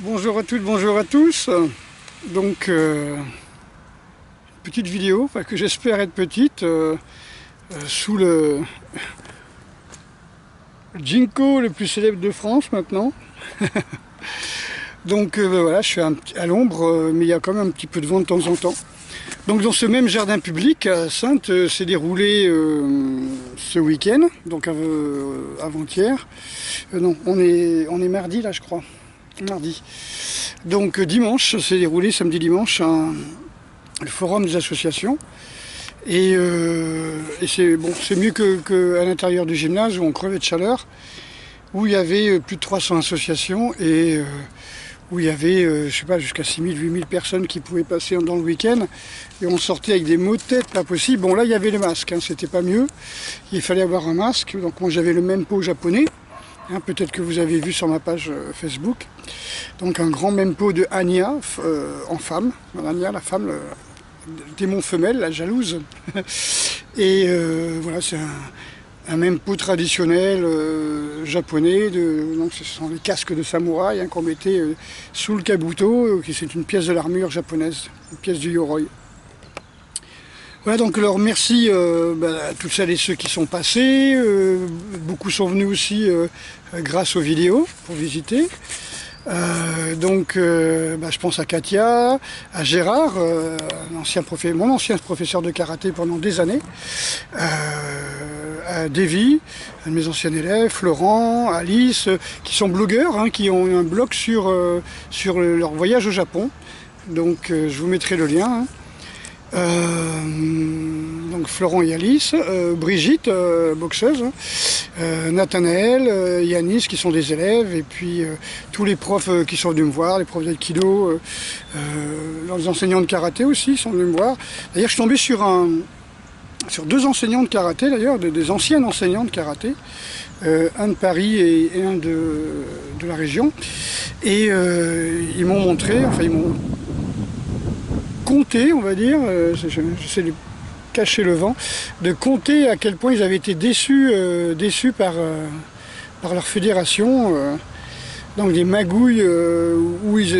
Bonjour à toutes, bonjour à tous. Donc, petite vidéo, enfin, que j'espère être petite, sous le Ginkgo le plus célèbre de France maintenant. Donc voilà, je suis à l'ombre, mais il y a quand même un petit peu de vent de temps en temps. Donc dans ce même jardin public à Saintes, s'est déroulé ce week-end, donc avant-hier. Non, on est mardi là je crois. Mardi. Donc dimanche, s'est déroulé samedi dimanche le forum des associations. Et c'est bon, c'est mieux qu'à l'intérieur du gymnase où on crevait de chaleur, où il y avait plus de 300 associations et où il y avait, je sais pas, jusqu'à 6 000, 8 000 personnes qui pouvaient passer dans le week-end. Et on sortait avec des maux de tête pas possible. Bon là il y avait le masque, hein, c'était pas mieux. Il fallait avoir un masque, donc moi j'avais le mempo japonais. Hein, peut-être que vous avez vu sur ma page Facebook. Donc un grand mempo de Anya en femme. Anya, la femme, le démon femelle, la jalouse. Et voilà, c'est un mempo traditionnel japonais. Donc ce sont les casques de samouraï hein, qu'on mettait sous le kabuto, qui c'est une pièce de l'armure japonaise, une pièce du yoroi. Voilà, donc alors merci à toutes celles et ceux qui sont passés. Beaucoup sont venus aussi grâce aux vidéos pour visiter. Je pense à Katia, à Gérard, mon ancien professeur de karaté pendant des années, à Davy, un de mes anciens élèves, Florent, Alice, qui sont blogueurs, hein, qui ont un blog sur leur voyage au Japon. Donc je vous mettrai le lien. Hein. Donc Florent et Alice, Brigitte, boxeuse, Nathanaël, Yanis qui sont des élèves, et puis tous les profs qui sont venus me voir, les profs d'aïkido, les enseignants de karaté aussi sont venus me voir. D'ailleurs je suis tombé sur deux enseignants de karaté, d'ailleurs, des anciennes enseignants de karaté, un de Paris et un de la région, et ils m'ont montré, enfin ils m'ont compter, on va dire, j'essaie de cacher le vent, de compter à quel point ils avaient été déçus par leur fédération. Donc des magouilles,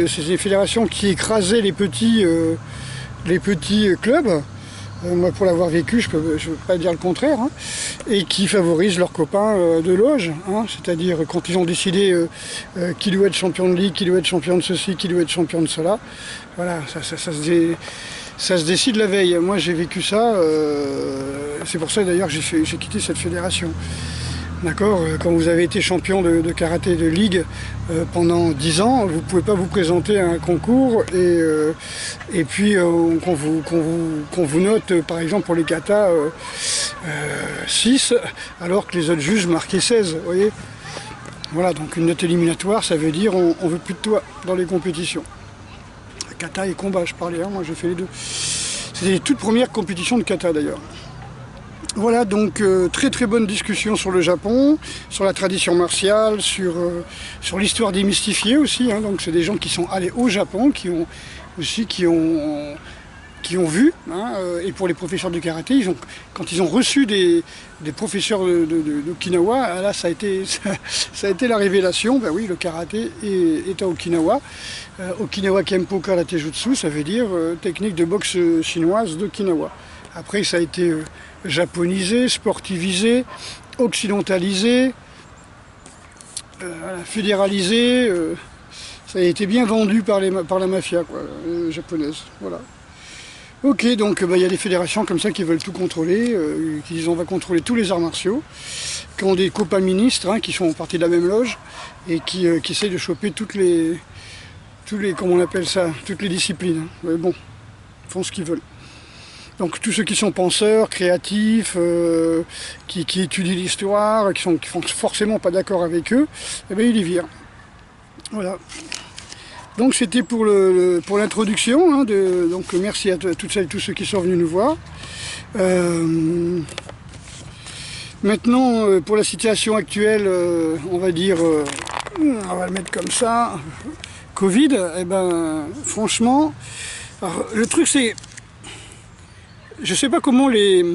c'est des fédérations qui écrasaient les petits clubs. Moi, pour l'avoir vécu, je peux pas dire le contraire, hein, et qui favorisent leurs copains de loge, hein, c'est-à-dire quand ils ont décidé qui doit être champion de ligue, qui doit être champion de ceci, qui doit être champion de cela, voilà, ça se décide la veille. Moi, j'ai vécu ça, c'est pour ça d'ailleurs que j'ai quitté cette fédération. D'accord, quand vous avez été champion de karaté de ligue pendant 10 ans, vous ne pouvez pas vous présenter à un concours et puis qu'on vous note, par exemple pour les katas, 6, alors que les autres juges marquaient 16, vous voyez. Voilà, donc une note éliminatoire, ça veut dire on ne veut plus de toi dans les compétitions. Kata et combat, je parlais, hein, moi j'ai fait les deux. C'était les toutes premières compétitions de kata d'ailleurs. Voilà, donc très très bonne discussion sur le Japon, sur la tradition martiale, sur l'histoire démystifiée aussi. Hein, donc c'est des gens qui sont allés au Japon, qui ont vu. Hein, et pour les professeurs de karaté, quand ils ont reçu des professeurs d'Okinawa, là ça a été la révélation. Ben oui, le karaté est à Okinawa. Okinawa Kempo Karate Jutsu, ça veut dire technique de boxe chinoise d'Okinawa. Après ça a été japonisé, sportivisé, occidentalisé, fédéralisé, ça a été bien vendu par la mafia quoi, japonaise. Voilà. Ok, donc il y a des fédérations comme ça qui veulent tout contrôler, qui disent on va contrôler tous les arts martiaux, qui ont des copains ministres hein, qui sont partis de la même loge et qui essaient de choper toutes les comment on appelle ça, toutes les disciplines. Hein. Mais bon, ils font ce qu'ils veulent. Donc tous ceux qui sont penseurs, créatifs, qui étudient l'histoire, qui sont forcément pas d'accord avec eux, eh bien ils les virent. Voilà. Donc c'était pour l'introduction, hein, donc merci à toutes celles et tous ceux qui sont venus nous voir. Maintenant, pour la situation actuelle, on va dire, on va le mettre comme ça, Covid, eh ben franchement, alors, le truc c'est, je sais pas comment les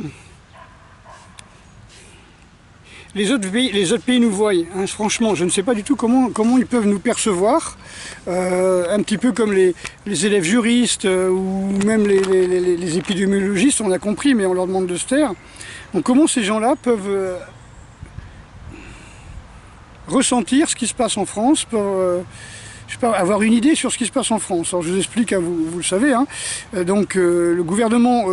autres pays nous voient. Hein, franchement, je ne sais pas du tout comment ils peuvent nous percevoir. un petit peu comme les élèves juristes ou même les épidémiologistes, on a compris, mais on leur demande de se taire. Donc comment ces gens-là peuvent ressentir ce qui se passe en France, je sais pas, avoir une idée sur ce qui se passe en France. Alors je vous explique, hein, vous le savez. Hein. Donc le gouvernement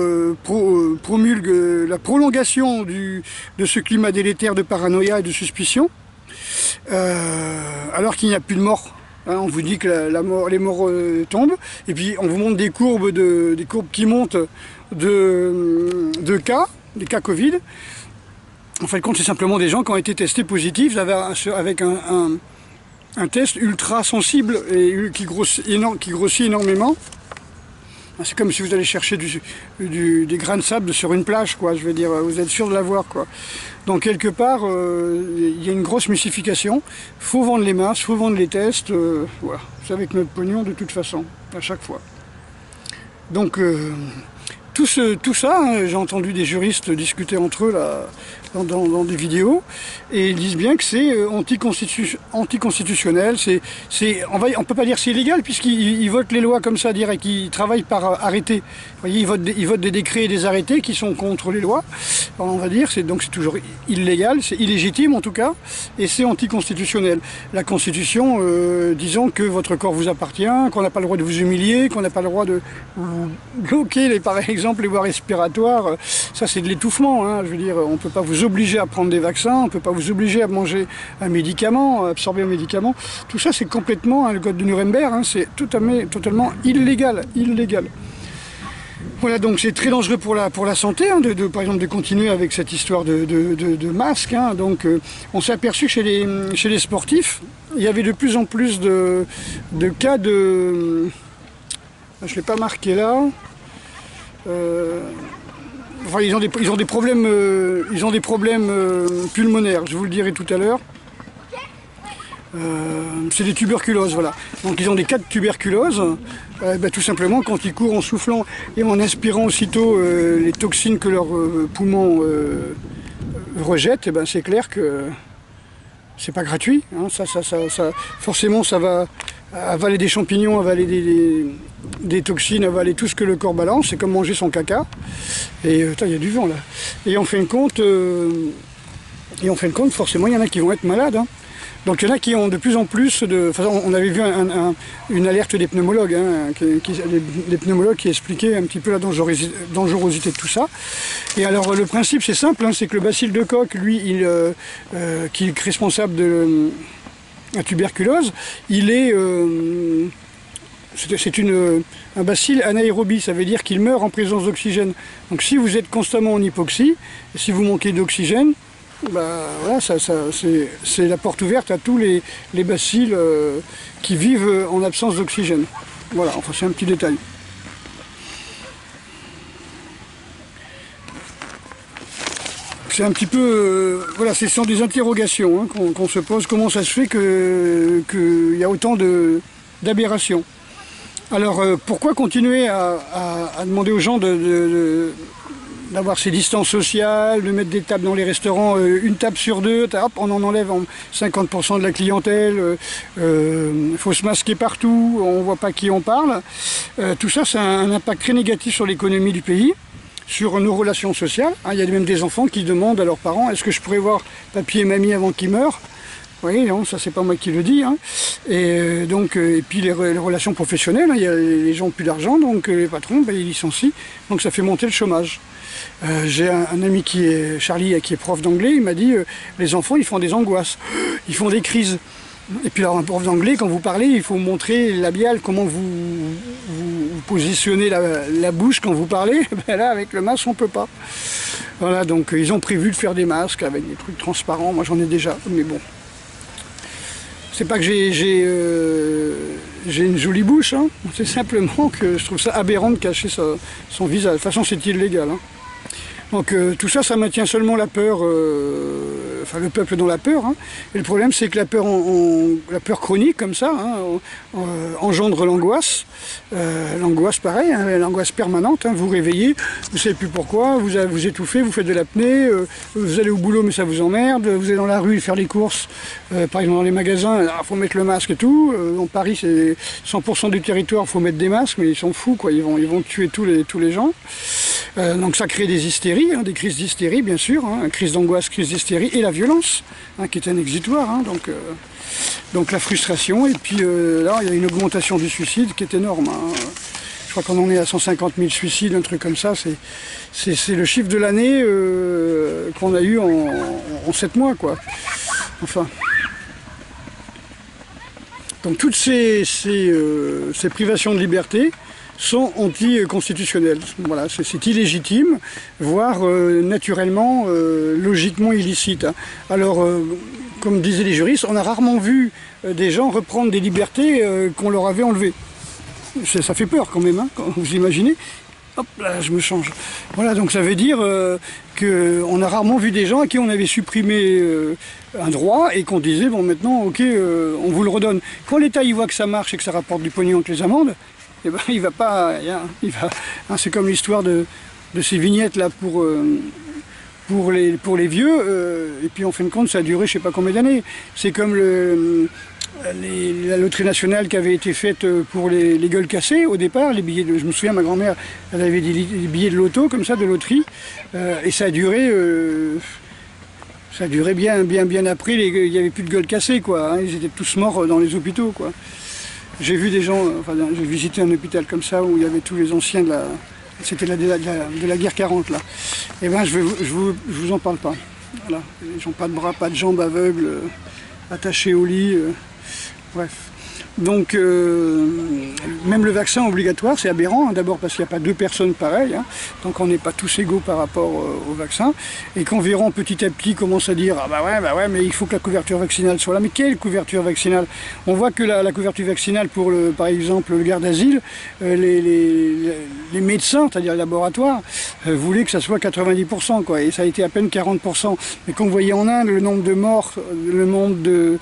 promulgue la prolongation de ce climat délétère de paranoïa et de suspicion, alors qu'il n'y a plus de morts. Hein, on vous dit que les morts tombent, et puis on vous montre des courbes qui montent de cas, des cas Covid. En fin de compte, c'est simplement des gens qui ont été testés positifs avec un test ultra sensible et qui grossit énormément. C'est comme si vous allez chercher des grains de sable sur une plage, quoi. Je veux dire, vous êtes sûr de l'avoir, quoi. Donc quelque part, il y a une grosse mystification. Faut vendre les masques, faut vendre les tests. Voilà, c'est avec notre pognon de toute façon, à chaque fois. Donc tout ça, hein, j'ai entendu des juristes discuter entre eux là, dans des vidéos, et ils disent bien que c'est anticonstitutionnel. On ne peut pas dire c'est illégal, puisqu'ils votent les lois comme ça direct, ils travaillent par arrêté. Vous voyez, ils votent des décrets et des arrêtés qui sont contre les lois. Alors, on va dire, donc c'est toujours illégal, c'est illégitime en tout cas, et c'est anticonstitutionnel. La Constitution, disons que votre corps vous appartient, qu'on n'a pas le droit de vous humilier, qu'on n'a pas le droit de vous bloquer, par exemple, les voies respiratoires. Ça, c'est de l'étouffement. Hein, je veux dire, on ne peut pas vous obliger à prendre des vaccins, on ne peut pas vous obliger à manger un médicament, à absorber un médicament. Tout ça, c'est complètement, hein, le code de Nuremberg, hein, c'est totalement illégal. Voilà, donc c'est très dangereux pour la santé, hein, par exemple, de continuer avec cette histoire de masque. Hein. Donc, on s'est aperçu que chez les sportifs, il y avait de plus en plus de cas de... Je ne l'ai pas marqué là. Enfin, ils ont des problèmes pulmonaires, je vous le dirai tout à l'heure. C'est des tuberculoses, voilà. Donc ils ont des cas de tuberculose, tout simplement quand ils courent en soufflant et en inspirant aussitôt les toxines que leurs poumons rejettent, c'est clair que c'est pas gratuit. Hein. Forcément, ça va avaler des champignons, avaler des toxines, avaler tout ce que le corps balance. C'est comme manger son caca. Et il y a du vent là. Et en fin de compte, forcément, il y en a qui vont être malades. Hein. Donc il y en a qui ont de plus en plus de... Enfin, on avait vu une alerte des pneumologues, hein, des pneumologues qui expliquaient un petit peu la dangerosité de tout ça. Et alors le principe c'est simple, hein, c'est que le bacille de Koch, lui, qui est responsable de la tuberculose, il est... c'est un bacille anaérobie, ça veut dire qu'il meurt en présence d'oxygène. Donc si vous êtes constamment en hypoxie, et si vous manquez d'oxygène, voilà, c'est la porte ouverte à tous les bacilles qui vivent en absence d'oxygène. Voilà, enfin c'est un petit détail. C'est un petit peu... voilà, ce sont des interrogations, hein, qu'on se pose. Comment ça se fait qu'il y a autant d'aberrations? Alors pourquoi continuer à demander aux gens d'avoir ces distances sociales, de mettre des tables dans les restaurants, une table sur deux, hop, on en enlève 50% de la clientèle, faut se masquer partout, on ne voit pas qui on parle. Tout ça, ça a un impact très négatif sur l'économie du pays, sur nos relations sociales. Hein, il y a même des enfants qui demandent à leurs parents, est-ce que je pourrais voir papy et mamie avant qu'ils meurent? Oui, non, ça c'est pas moi qui le dis. Hein. Et puis les relations professionnelles, hein, les gens n'ont plus d'argent, donc les patrons, ils licencient, donc ça fait monter le chômage. J'ai un ami Charlie, qui est prof d'anglais, il m'a dit les enfants ils font des angoisses, ils font des crises. Et puis alors un prof d'anglais, quand vous parlez, il faut montrer labial, comment vous positionnez la bouche quand vous parlez. Là avec le masque on peut pas. Voilà, donc ils ont prévu de faire des masques avec des trucs transparents, moi j'en ai déjà, mais bon. C'est pas que j'ai une jolie bouche, hein. C'est simplement que je trouve ça aberrant de cacher son visage. De toute façon, c'est illégal. Hein. Donc tout ça, ça maintient seulement la peur enfin le peuple dans la peur. Hein. Et le problème, c'est que la peur chronique, comme ça, hein, engendre l'angoisse. L'angoisse, pareil, hein, l'angoisse permanente. Hein, vous réveillez, vous ne savez plus pourquoi, vous étouffez, vous faites de l'apnée, vous allez au boulot, mais ça vous emmerde, vous allez dans la rue faire les courses, par exemple dans les magasins, il faut mettre le masque et tout. En Paris, c'est 100% du territoire, il faut mettre des masques, mais ils s'en foutent, quoi. Ils vont tuer tous les gens. Donc ça crée des hystéries, hein, des crises d'hystérie bien sûr, hein, crise d'angoisse, crise d'hystérie et la violence, hein, qui est un exutoire, hein, donc la frustration, et puis là il y a une augmentation du suicide qui est énorme. Hein. Je crois qu'on en est à 150 000 suicides, un truc comme ça, c'est le chiffre de l'année qu'on a eu en 7 mois, quoi. Enfin. Donc toutes ces privations de liberté sont anticonstitutionnels. Voilà, c'est illégitime, voire naturellement, logiquement illicite. Hein. Alors, comme disaient les juristes, on a rarement vu des gens reprendre des libertés qu'on leur avait enlevées. Ça fait peur quand même, hein, quand vous imaginez. Hop là, je me change. Voilà, donc ça veut dire qu'on a rarement vu des gens à qui on avait supprimé un droit et qu'on disait, bon maintenant, ok, on vous le redonne. Quand l'État il voit que ça marche et que ça rapporte du pognon avec les amendes, eh ben, il va pas, hein, c'est comme l'histoire de ces vignettes là pour les vieux, et puis en fin de compte ça a duré je sais pas combien d'années. C'est comme la loterie nationale qui avait été faite pour les gueules cassées au départ, les billets je me souviens, ma grand-mère elle avait des billets de loto comme ça, de loterie, et ça a duré bien après, il n'y avait plus de gueules cassées, quoi, hein, ils étaient tous morts dans les hôpitaux, quoi. J'ai vu des gens, enfin j'ai visité un hôpital comme ça où il y avait tous les anciens de la... C'était de la guerre 40 là. Et ben je vous en parle pas. Voilà. Les gens pas de bras, pas de jambes, aveugles, attachés au lit. Bref. Donc même le vaccin obligatoire, c'est aberrant, hein, d'abord parce qu'il n'y a pas deux personnes pareilles, hein, donc on n'est pas tous égaux par rapport au vaccin, et qu'on verra petit à petit commence à dire ah bah ouais, mais il faut que la couverture vaccinale soit là. Mais quelle couverture vaccinale? On voit que la couverture vaccinale pour par exemple le garde d'asile, les médecins, c'est-à-dire les laboratoires, voulaient que ça soit 90%, quoi, et ça a été à peine 40%. Mais quand vous voyez en Inde le nombre de morts, le nombre de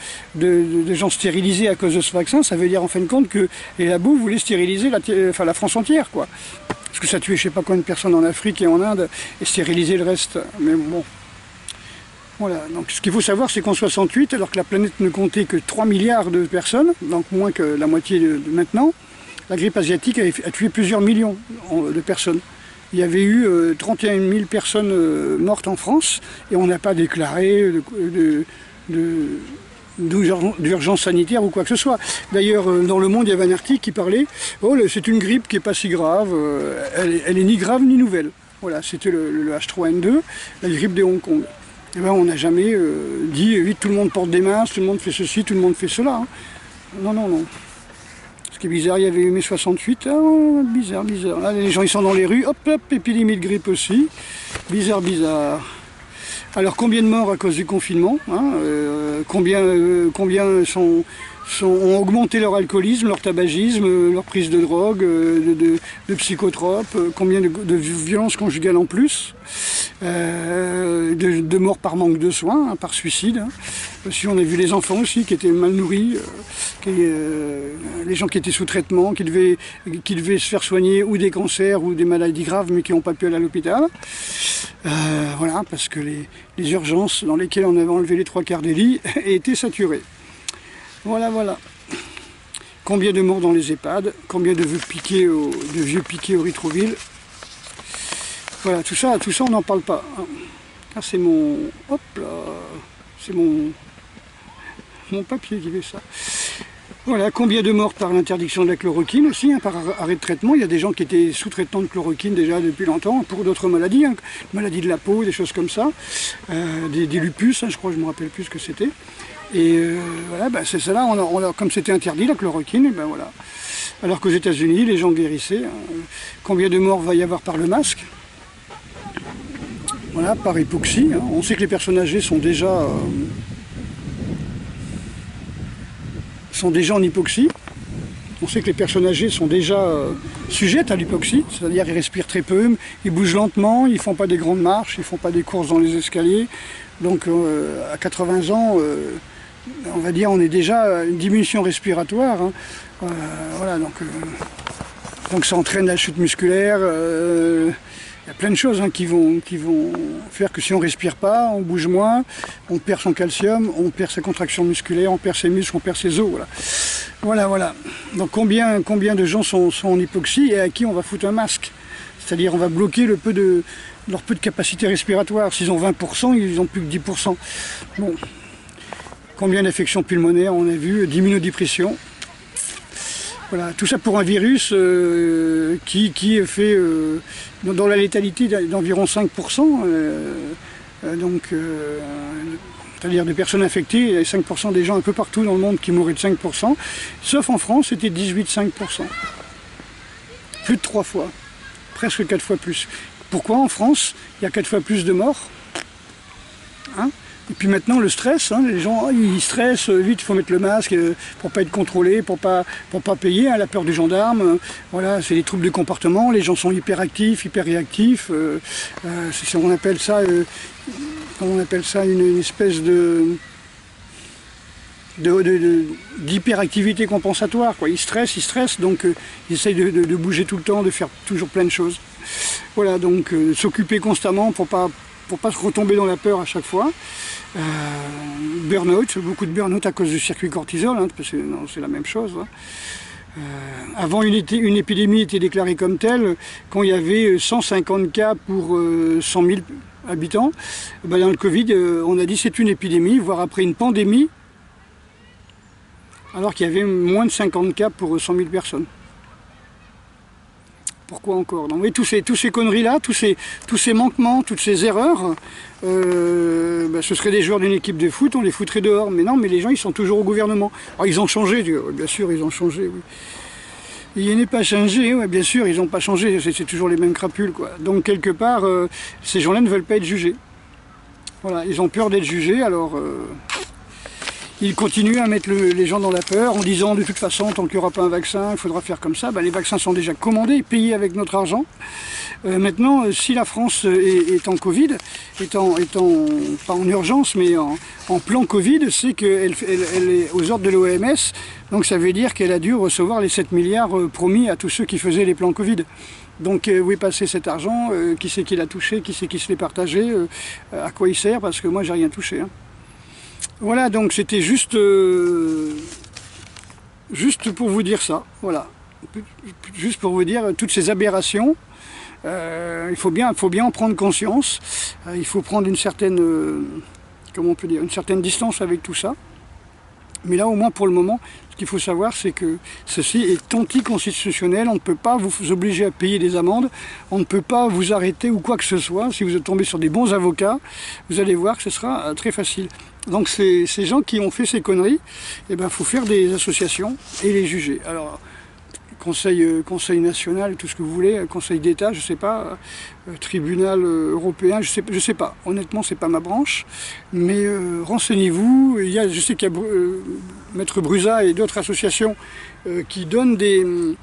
gens stérilisés à cause de ce vaccin, ça veut dire en fin de compte que les labos voulaient stériliser la France entière, quoi. Parce que ça tuait je sais pas combien de personnes en Afrique et en Inde, et stériliser le reste. Mais bon. Voilà, donc ce qu'il faut savoir, c'est qu'en 68, alors que la planète ne comptait que 3 milliards de personnes, donc moins que la moitié de maintenant, la grippe asiatique a tué plusieurs millions de personnes. Il y avait eu 31 000 personnes mortes en France, et on n'a pas déclaré d'urgence sanitaire ou quoi que ce soit. D'ailleurs, dans Le Monde, il y avait un article qui parlait « Oh, c'est une grippe qui n'est pas si grave, elle est ni grave ni nouvelle ». Voilà, c'était le H3N2, la grippe de Hong Kong. Et ben, on n'a jamais dit « Oui, tout le monde porte des masques, tout le monde fait ceci, tout le monde fait cela. Hein. » Non, non, non. Ce qui est bizarre, il y avait eu mai 68, ah, bizarre. Là, les gens ils sont dans les rues, hop, hop, épidémie de grippe aussi. Bizarre. Alors combien de morts à cause du confinement, hein, combien ont augmenté leur alcoolisme, leur tabagisme, leur prise de drogue, de psychotropes, combien de violences conjugales en plus, de morts par manque de soins, hein, par suicide. Hein. Si on a vu les enfants aussi qui étaient mal nourris, les gens qui étaient sous traitement, qui devaient se faire soigner ou des cancers ou des maladies graves mais qui n'ont pas pu aller à l'hôpital. Voilà, parce que les urgences dans lesquelles on avait enlevé les 3/4 des lits étaient saturées. Voilà. Combien de morts dans les EHPAD, combien de vieux piqués au Ritroville. Voilà, tout ça on n'en parle pas. Ah, c'est mon... Hop là, c'est mon papier qui fait ça. Voilà, combien de morts par l'interdiction de la chloroquine aussi, hein, par arrêt de traitement. Il y a des gens qui étaient sous traitement de chloroquine déjà depuis longtemps, pour d'autres maladies, hein, maladies de la peau, des choses comme ça, des lupus, hein, je crois, je ne me rappelle plus ce que c'était. Et voilà, ben c'est ça là, comme c'était interdit la chloroquine, et ben voilà. Alors qu'aux États-Unis, les gens guérissaient. Hein. Combien de morts va y avoir par le masque? Voilà, par hypoxie. Hein. On sait que les personnes âgées sont déjà en hypoxie. On sait que les personnes âgées sont déjà sujettes à l'hypoxie, c'est-à-dire ils respirent très peu, ils bougent lentement, ils ne font pas des grandes marches, ils ne font pas des courses dans les escaliers, Donc à 80 ans, on va dire on est déjà à une diminution respiratoire. Hein. Voilà, donc ça entraîne la chute musculaire. Il y a plein de choses hein, qui vont faire que si on ne respire pas, on bouge moins, on perd son calcium, on perd sa contraction musculaire, on perd ses muscles, on perd ses os. Voilà. Donc combien de gens sont en hypoxie et à qui on va foutre un masque? C'est-à-dire on va bloquer leur peu de capacité respiratoire. S'ils ont 20%, ils n'ont plus que 10%. Bon. Combien d'affections pulmonaires on a vu, d'immunodépression. Voilà, tout ça pour un virus qui fait dans la létalité d'environ 5%, c'est-à-dire des personnes infectées, il y a 5% des gens un peu partout dans le monde qui mouraient de 5%, sauf en France c'était 18,5%. Plus de 3 fois, presque 4 fois plus. Pourquoi en France il y a 4 fois plus de morts hein? Et puis maintenant le stress, hein, les gens ils stressent, vite il faut mettre le masque pour pas être contrôlé, pour pas payer, hein, la peur du gendarme, voilà, c'est des troubles de comportement, les gens sont hyperactifs, hyper réactifs, on appelle ça une espèce d'hyperactivité compensatoire, quoi. Ils stressent, donc ils essayent de bouger tout le temps, de faire toujours plein de choses. Voilà, donc s'occuper constamment pour pas se retomber dans la peur à chaque fois. Burn-out, beaucoup de burn-out à cause du circuit cortisol, hein, parce que c'est la même chose. Hein. Avant, une épidémie était déclarée comme telle quand il y avait 150 cas pour 100 000 habitants. Ben, dans le Covid, on a dit c'est une épidémie, voire après une pandémie, alors qu'il y avait moins de 50 cas pour 100 000 personnes. Pourquoi encore? Donc, oui, tous ces conneries-là, tous ces manquements, toutes ces erreurs, ben, ce seraient des joueurs d'une équipe de foot, on les foutrait dehors. Mais non, mais les gens, ils sont toujours au gouvernement. Alors, ils ont changé, bien sûr, ils ont changé, oui. Il n'est pas changé, ouais, bien sûr, ils n'ont pas changé, c'est toujours les mêmes crapules, quoi. Donc, quelque part, ces gens-là ne veulent pas être jugés. Voilà, ils ont peur d'être jugés, alors... Ils continuent à mettre les gens dans la peur en disant de toute façon tant qu'il n'y aura pas un vaccin, il faudra faire comme ça. Ben, les vaccins sont déjà commandés, payés avec notre argent. Maintenant, si la France est en Covid, pas en urgence, mais en plan Covid, c'est qu'elle est aux ordres de l'OMS. Donc ça veut dire qu'elle a dû recevoir les 7 milliards promis à tous ceux qui faisaient les plans Covid. Donc où est passé cet argent? Qui c'est qui l'a touché? Qui c'est qui se l'est partagé? À quoi il sert? Parce que moi, j'ai rien touché. Hein. Voilà, donc c'était juste pour vous dire ça, voilà. Juste pour vous dire toutes ces aberrations, il faut bien en prendre conscience, il faut prendre une certaine, comment on peut dire, une certaine distance avec tout ça. Mais là, au moins pour le moment, ce qu'il faut savoir, c'est que ceci est anticonstitutionnel. On ne peut pas vous obliger à payer des amendes, on ne peut pas vous arrêter ou quoi que ce soit. Si vous êtes tombé sur des bons avocats, vous allez voir que ce sera très facile. Donc ces gens qui ont fait ces conneries, eh ben, faut faire des associations et les juger. Alors, conseil national, tout ce que vous voulez, conseil d'État, je sais pas, tribunal européen, je sais pas. Honnêtement, c'est pas ma branche, mais renseignez-vous. Je sais qu'il y a Maître Brusa et d'autres associations qui donnent des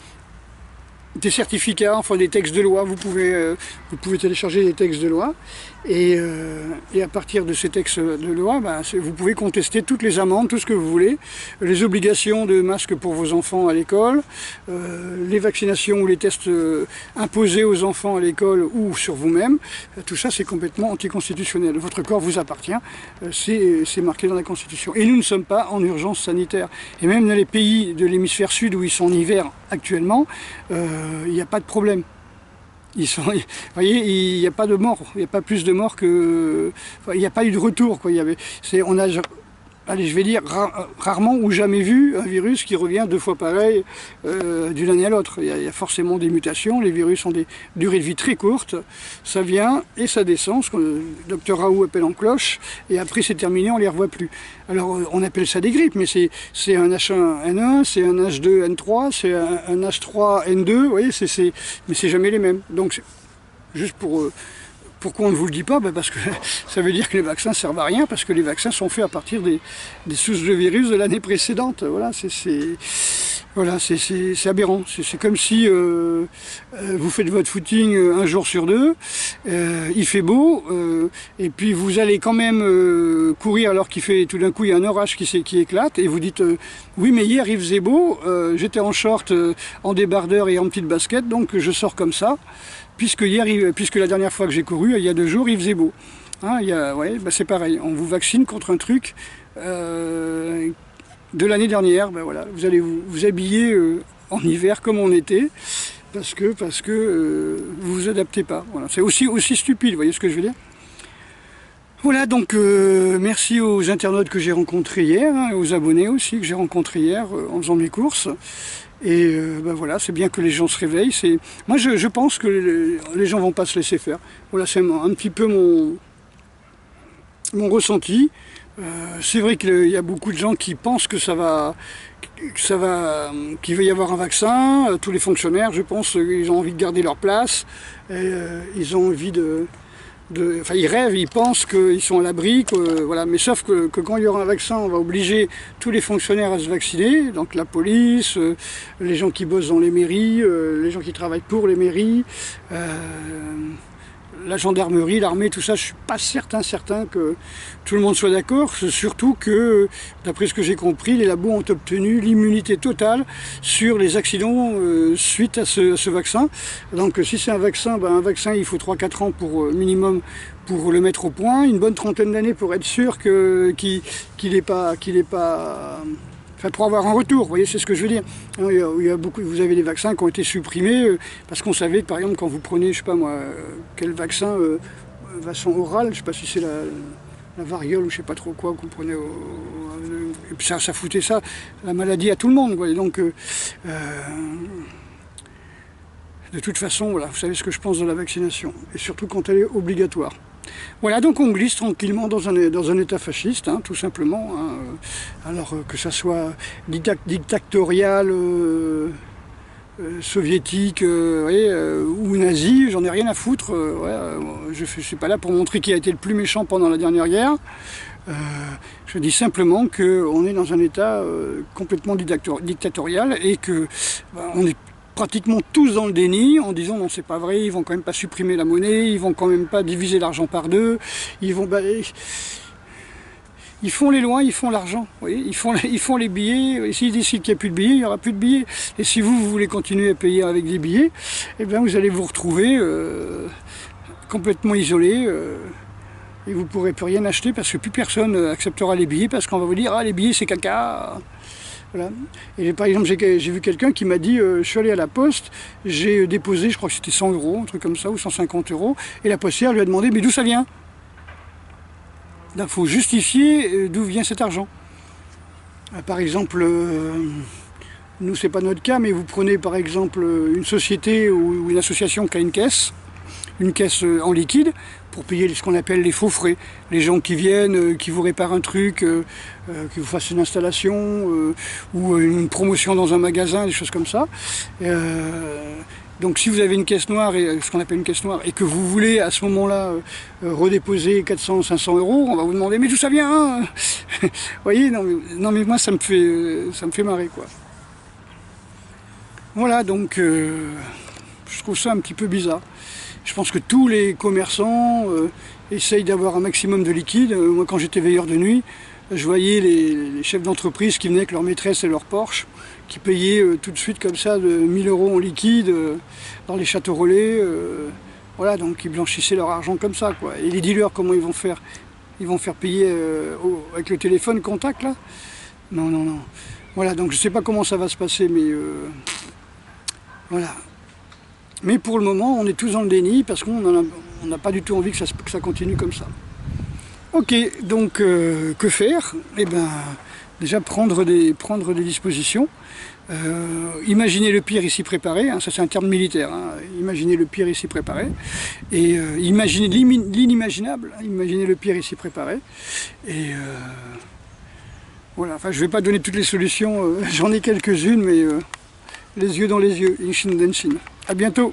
certificats, enfin des textes de loi. Vous pouvez télécharger des textes de loi et à partir de ces textes de loi, ben, vous pouvez contester toutes les amendes, tout ce que vous voulez, les obligations de masque pour vos enfants à l'école, les vaccinations ou les tests imposés aux enfants à l'école ou sur vous-même. Tout ça, c'est complètement anticonstitutionnel. Votre corps vous appartient, c'est marqué dans la Constitution. Et nous ne sommes pas en urgence sanitaire. Et même dans les pays de l'hémisphère sud où ils sont en hiver actuellement, il n'y a pas de problème. Vous voyez, il n'y a pas de mort, il n'y a pas plus de morts que... Enfin, il n'y a pas eu de retour, quoi. On a, allez, je vais dire, rarement ou jamais vu un virus qui revient 2 fois pareil d'une année à l'autre. Il y a forcément des mutations, les virus ont des durées de vie très courtes, ça vient et ça descend, ce que le docteur Raoult appelle en cloche, et après c'est terminé, on ne les revoit plus. Alors on appelle ça des grippes, mais c'est un H1N1, c'est un H2N3, c'est un H3N2, vous voyez, mais c'est jamais les mêmes. Donc juste pourquoi on ne vous le dit pas? Parce que ça veut dire que les vaccins ne servent à rien, parce que les vaccins sont faits à partir des souches de virus de l'année précédente. Voilà, Voilà, c'est aberrant. C'est comme si vous faites votre footing un jour sur deux, il fait beau, et puis vous allez quand même courir alors qu'il fait, tout d'un coup il y a un orage qui éclate, et vous dites oui mais hier il faisait beau, j'étais en short, en débardeur et en petite basket, donc je sors comme ça, puisque la dernière fois que j'ai couru, il y a 2 jours, il faisait beau. Hein, ouais, bah c'est pareil, on vous vaccine contre un truc de l'année dernière, ben voilà, vous allez vous habiller en hiver comme on était, parce que vous vous adaptez pas. Voilà. C'est aussi stupide, vous voyez ce que je veux dire? Voilà, donc merci aux internautes que j'ai rencontrés hier, hein, et aux abonnés aussi que j'ai rencontrés hier en faisant mes courses. Et ben voilà, c'est bien que les gens se réveillent. Moi je pense que les gens vont pas se laisser faire. Voilà, c'est un petit peu mon ressenti. C'est vrai qu'il y a beaucoup de gens qui pensent qu'il va y avoir un vaccin. Tous les fonctionnaires, je pense, ils ont envie de garder leur place. Ils ont envie enfin, ils rêvent, ils pensent qu'ils sont à l'abri. Voilà. Mais sauf que quand il y aura un vaccin, on va obliger tous les fonctionnaires à se vacciner. Donc la police, les gens qui bossent dans les mairies, les gens qui travaillent pour les mairies. La gendarmerie, l'armée, tout ça, je suis pas certain que tout le monde soit d'accord, surtout que, d'après ce que j'ai compris, les labos ont obtenu l'immunité totale sur les accidents suite à ce vaccin. Donc si c'est un vaccin, il faut 3-4 ans pour minimum pour le mettre au point, une bonne trentaine d'années pour être sûr qu'il n'est pas enfin, pour avoir un retour, vous voyez, c'est ce que je veux dire. Il y a beaucoup, vous avez des vaccins qui ont été supprimés parce qu'on savait, par exemple, quand vous prenez, je sais pas moi, quel vaccin oral, je sais pas si c'est la variole ou je sais pas trop quoi, qu'on prenait et puis ça foutait la maladie à tout le monde, vous voyez. Donc, de toute façon, voilà, vous savez ce que je pense de la vaccination, et surtout quand elle est obligatoire. Voilà, donc on glisse tranquillement dans un état fasciste, hein, tout simplement. Hein, alors que ça soit dictatorial, soviétique ou nazi, j'en ai rien à foutre. Je ne suis pas là pour montrer qui a été le plus méchant pendant la dernière guerre. Je dis simplement qu'on est dans un état complètement dictatorial et que on est pratiquement tous dans le déni en disant non, c'est pas vrai, ils vont quand même pas supprimer la monnaie, ils vont quand même pas diviser l'argent par deux, ils font les lois, ils font l'argent, ils font les billets, et s'ils décident qu'il n'y a plus de billets, il n'y aura plus de billets. Et si vous voulez continuer à payer avec des billets, eh bien vous allez vous retrouver complètement isolé et vous ne pourrez plus rien acheter parce que plus personne acceptera les billets parce qu'on va vous dire ah les billets c'est caca. Voilà. Et par exemple, j'ai vu quelqu'un qui m'a dit je suis allé à la poste, j'ai déposé, je crois que c'était 100 €, un truc comme ça, ou 150 €, et la postière lui a demandé mais d'où ça vient? Il faut justifier d'où vient cet argent. Par exemple, nous c'est pas notre cas, mais vous prenez par exemple une société ou une association qui a une caisse en liquide, pour payer ce qu'on appelle les faux frais. Les gens qui viennent, qui vous réparent un truc, qui vous fassent une installation, ou une promotion dans un magasin, des choses comme ça. Donc si vous avez une caisse noire, ce qu'on appelle une caisse noire, et que vous voulez à ce moment-là redéposer 400-500 €, on va vous demander mais d'où ça vient hein. Vous voyez, non mais moi ça me fait marrer quoi. Voilà, donc je trouve ça un petit peu bizarre. Je pense que tous les commerçants essayent d'avoir un maximum de liquide. Moi, quand j'étais veilleur de nuit, je voyais les chefs d'entreprise qui venaient avec leur maîtresse et leur Porsche, qui payaient tout de suite comme ça de 1000 € en liquide dans les châteaux relais. Voilà, donc ils blanchissaient leur argent comme ça, quoi. Et les dealers, comment ils vont faire? Ils vont faire payer avec le téléphone contact, là? Non, non, non. Voilà, donc je ne sais pas comment ça va se passer, mais voilà. Mais pour le moment, on est tous dans le déni parce qu'on n'a pas du tout envie que ça continue comme ça. Ok, donc que faire? Eh bien, déjà prendre des dispositions. Imaginer le pire et s'y préparer, hein, ça c'est un terme militaire. Hein, imaginer le pire et s'y préparer. Et imaginer l'inimaginable, hein, imaginer le pire et s'y préparer. Et voilà, enfin je ne vais pas donner toutes les solutions, j'en ai quelques-unes, mais les yeux dans les yeux, Inshin Denshin. À bientôt.